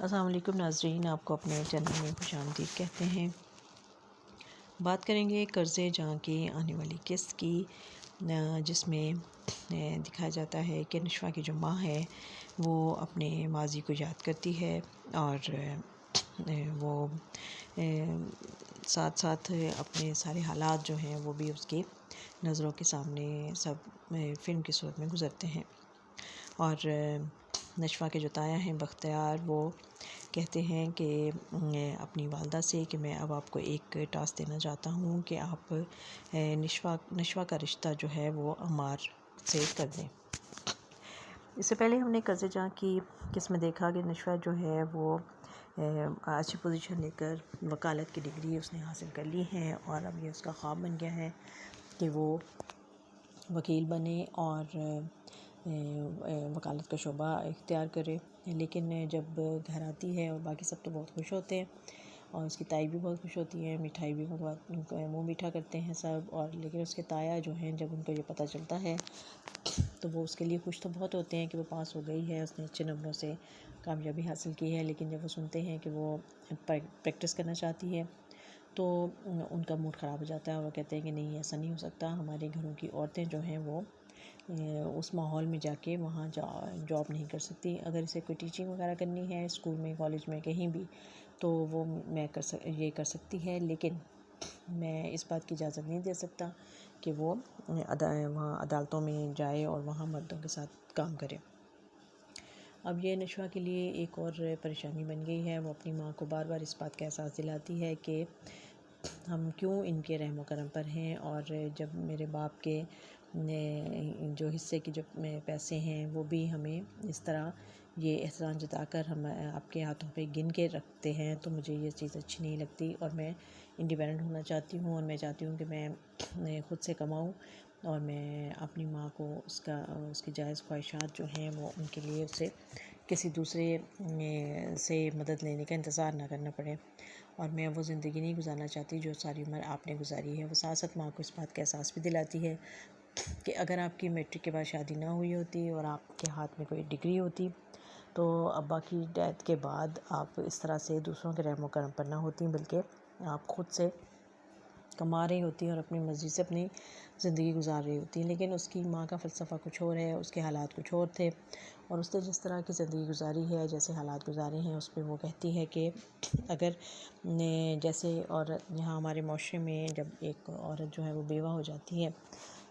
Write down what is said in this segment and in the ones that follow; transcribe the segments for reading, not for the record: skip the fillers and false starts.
السلام علیکم ناظرین، آپ کو اپنے چینل میں خوش آمدید کہتے ہیں۔ بات کریں گے قرض جاں کی آنے والی قسط کی، جس میں دکھایا جاتا ہے کہ نشوہ کی جو ماں ہے وہ اپنے ماضی کو یاد کرتی ہے اور وہ ساتھ ساتھ اپنے سارے حالات جو ہیں وہ بھی اس کی نظروں کے سامنے سب فلم کی صورت میں گزرتے ہیں۔ اور نشوہ کے جو تایا ہیں بختیار، وہ کہتے ہیں کہ اپنی والدہ سے کہ میں اب آپ کو ایک ٹاسک دینا چاہتا ہوں کہ آپ نشوہ کا رشتہ جو ہے وہ عمار سے کر دیں۔ اس سے پہلے ہم نے قرض جاں کی قسط میں دیکھا کہ نشوہ جو ہے وہ اچھی پوزیشن لے کر وکالت کی ڈگری اس نے حاصل کر لی ہے اور اب یہ اس کا خواب بن گیا ہے کہ وہ وکیل بنے اور وکالت کا شعبہ اختیار کرے۔ لیکن جب گھر آتی ہے اور باقی سب تو بہت خوش ہوتے ہیں اور اس کی تائی بھی بہت خوش ہوتی ہے، مٹھائی بھی منہ میٹھا کرتے ہیں سب، اور لیکن اس کے تایا جو ہیں جب ان کو یہ پتہ چلتا ہے تو وہ اس کے لیے خوش تو بہت ہوتے ہیں کہ وہ پاس ہو گئی ہے، اس نے اچھے نمبروں سے کامیابی حاصل کی ہے، لیکن جب وہ سنتے ہیں کہ وہ پریکٹس کرنا چاہتی ہے تو ان کا موڈ خراب ہو جاتا ہے اور وہ کہتے ہیں کہ نہیں، ایسا نہیں ہو سکتا، ہمارے گھروں کی عورتیں جو ہیں وہ اس ماحول میں جا کے وہاں جاب نہیں کر سکتی۔ اگر اسے کوئی ٹیچنگ وغیرہ کرنی ہے اسکول میں، کالج میں، کہیں بھی، تو وہ یہ کر سکتی ہے، لیکن میں اس بات کی اجازت نہیں دے سکتا کہ وہ وہاں عدالتوں میں جائے اور وہاں مردوں کے ساتھ کام کرے۔ اب یہ نشوہ کے لیے ایک اور پریشانی بن گئی ہے۔ وہ اپنی ماں کو بار بار اس بات کا احساس دلاتی ہے کہ ہم کیوں ان کے رحم و کرم پر ہیں، اور جب میرے باپ کے جو حصے کی جو پیسے ہیں وہ بھی ہمیں اس طرح یہ احسان جتا کر ہم آپ کے ہاتھوں پہ گن کے رکھتے ہیں، تو مجھے یہ چیز اچھی نہیں لگتی اور میں انڈیپینڈنٹ ہونا چاہتی ہوں، اور میں چاہتی ہوں کہ میں خود سے کماؤں اور میں اپنی ماں کو اس کی جائز خواہشات جو ہیں وہ ان کے لیے اسے کسی دوسرے سے مدد لینے کا انتظار نہ کرنا پڑے، اور میں وہ زندگی نہیں گزارنا چاہتی جو ساری عمر آپ نے گزاری ہے۔ وہ ساتھ ساتھ ماں کو اس بات کا احساس بھی دلاتی ہے کہ اگر آپ کی میٹرک کے بعد شادی نہ ہوئی ہوتی اور آپ کے ہاتھ میں کوئی ڈگری ہوتی تو ابا کی ڈیتھ کے بعد آپ اس طرح سے دوسروں کے رحم و کرم پر نہ ہوتی، بلکہ آپ خود سے کما رہی ہوتی اور اپنی مرضی سے اپنی زندگی گزار رہی ہوتی۔ لیکن اس کی ماں کا فلسفہ کچھ اور ہے، اس کے حالات کچھ اور تھے، اور اس نے جس طرح کی زندگی گزاری ہے، جیسے حالات گزارے ہیں، اس پہ وہ کہتی ہے کہ اگر جیسے عورت یہاں ہمارے معاشرے میں جب ایک عورت جو ہے وہ بیوہ ہو جاتی ہے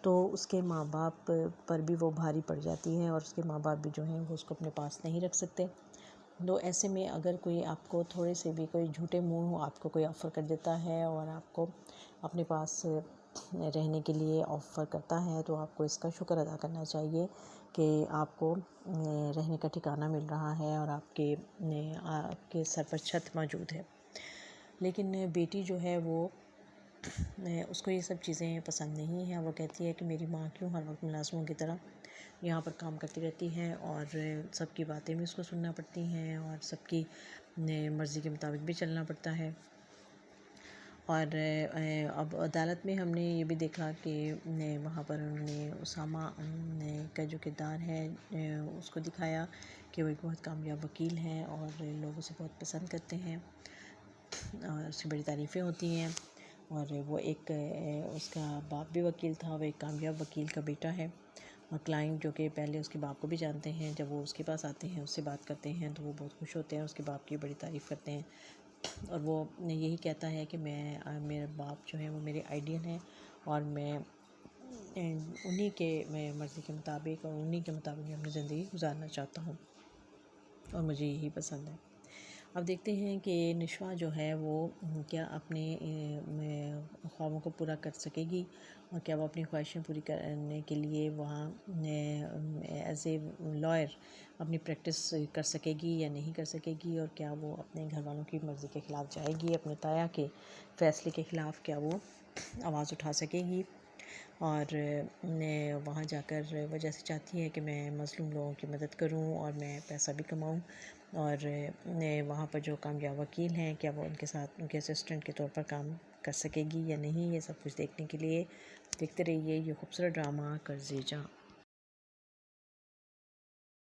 تو اس کے ماں باپ پر بھی وہ بھاری پڑ جاتی ہے، اور اس کے ماں باپ بھی جو ہیں وہ اس کو اپنے پاس نہیں رکھ سکتے۔ تو ایسے میں اگر کوئی آپ کو تھوڑے سے بھی کوئی جھوٹے منہ آپ کو کوئی آفر کر دیتا ہے اور آپ کو اپنے پاس رہنے کے لیے آفر کرتا ہے تو آپ کو اس کا شکر ادا کرنا چاہیے کہ آپ کو رہنے کا ٹھکانہ مل رہا ہے اور آپ کے سر پر چھت موجود ہے۔ لیکن بیٹی جو ہے وہ اس کو یہ سب چیزیں پسند نہیں ہیں۔ وہ کہتی ہے کہ میری ماں کیوں ہر وقت ملازموں کی طرح یہاں پر کام کرتی رہتی ہے اور سب کی باتیں بھی اس کو سننا پڑتی ہیں اور سب کی مرضی کے مطابق بھی چلنا پڑتا ہے۔ اور اب عدالت میں ہم نے یہ بھی دیکھا کہ وہاں پر انہوں نے اسامہ کا جو کردار ہے اس کو دکھایا کہ وہ ایک بہت کامیاب وکیل ہے اور لوگ اسے بہت پسند کرتے ہیں اور اس کی بڑی تعریفیں ہوتی ہیں، اور وہ ایک اس کا باپ بھی وکیل تھا، وہ ایک کامیاب وکیل کا بیٹا ہے، اور کلائنٹ جو کہ پہلے اس کے باپ کو بھی جانتے ہیں، جب وہ اس کے پاس آتے ہیں اس سے بات کرتے ہیں تو وہ بہت خوش ہوتے ہیں، اس کے باپ کی بڑی تعریف کرتے ہیں، اور وہ یہی کہتا ہے کہ میرے باپ جو ہیں وہ میرے آئیڈیل ہیں اور میں انہی کے مرضی کے مطابق اور انہی کے مطابق میں اپنی زندگی گزارنا چاہتا ہوں اور مجھے یہی پسند ہے۔ اب دیکھتے ہیں کہ نشوہ جو ہے وہ کیا اپنے خوابوں کو پورا کر سکے گی، اور کیا وہ اپنی خواہشیں پوری کرنے کے لیے وہاں ایز اے لائر اپنی پریکٹس کر سکے گی یا نہیں کر سکے گی، اور کیا وہ اپنے گھر والوں کی مرضی کے خلاف جائے گی، اپنے تایا کے فیصلے کے خلاف کیا وہ آواز اٹھا سکے گی، اور وہاں جا کر وہ جیسے چاہتی ہے کہ میں مظلوم لوگوں کی مدد کروں اور میں پیسہ بھی کماؤں، اور وہاں پر جو کامیاب وکیل ہیں کیا وہ ان کے ساتھ ان کے اسسٹنٹ کے طور پر کام کر سکے گی یا نہیں، یہ سب کچھ دیکھنے کے لیے دیکھتے رہیے یہ خوبصورت ڈرامہ قرض جاں۔